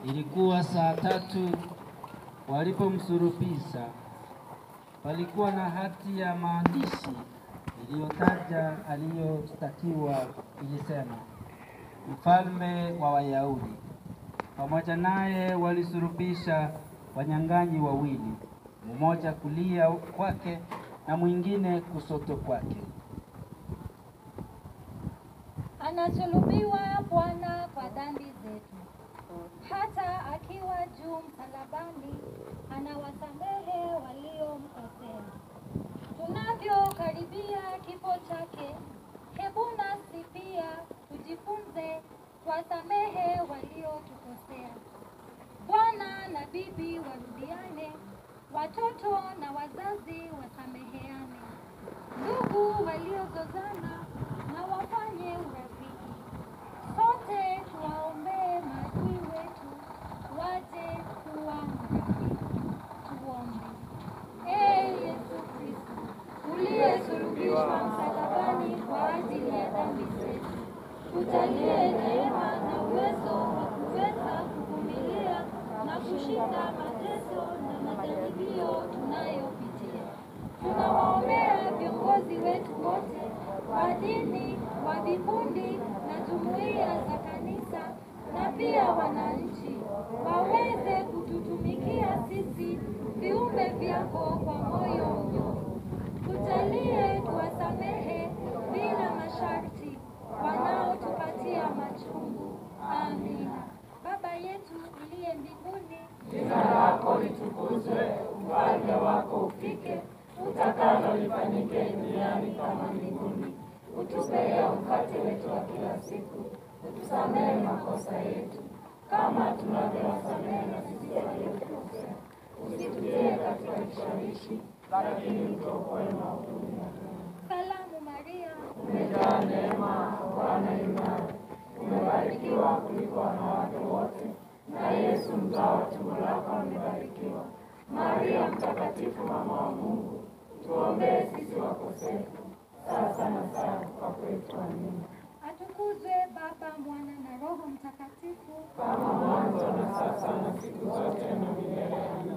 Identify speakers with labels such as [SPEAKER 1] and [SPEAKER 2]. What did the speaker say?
[SPEAKER 1] Ilikuwa saa 3 walipomsulubisha. Palikuwa na hati ya maandishi iliyotaja aliyoshtakiwa, ilisema, Mfalme wa Wayahudi. Pamoja naye walisulubisha wanyang'anyi wawili, mmoja kulia kwake na mwingine kushoto kwake.
[SPEAKER 2] Anasulubiwa Bwana kwa dhambi zetu. Hata akiwa juu msalabani, anawasamehe waliomkosea. Tunavyokaribia kifo chake, hebu nasi pia tujifunze kuwasamehe waliotukosea. Bwana na bibi warudiane, watoto na wazazi wasameheane. Ndugu waliozozana na wafanye urafiki. Sote tuwaombee maadui wetu waje kuwa marafiki. Tuombe. Ee Yesu Kristo, uliyesulubishwa msalabani kwa ajili ya dhambi zetu, tujalie neema na uwezo wa kuweza kuvumilia na kushinda mateso na majaribio tunayopitia. Tunawaombea viongozi wetu wote wa dini, wa vikundi na jumuiya za kanisa, na pia wananchi, waweze kututumikia sisi viumbe vyako kwa moyo mnyofu. Tujalie tuwasamehe bila masharti wanaotupatia machungu. Amina. Baba yetu uliye mbinguni,
[SPEAKER 3] jina lako litukuzwe, ufalme wako ufike, utakalo lifanyike duniani kama mbinguni. Utupe leo mkate wetu wa kila siku, utusamehe makosa yetu kama tunavyowasamehe na sisi waliotukosea. Usitutie katika kishawishi, lakini utuokoe maovuni.
[SPEAKER 2] Salamu Maria,
[SPEAKER 3] umejaa neema, Bwana yu nawe, umebarikiwa kuliko wanawake wote, na Yesu mzao wa tumbo lako amebarikiwa. Maria mtakatifu, mama wa Mungu, tuombee sisi wakosefu, sasa na saa kwa kwetu. Amina.
[SPEAKER 2] Atukuzwe Baba, Mwana na Roho Mtakatifu,
[SPEAKER 3] kama mwanzo na sasa na siku zote na milele. Amina.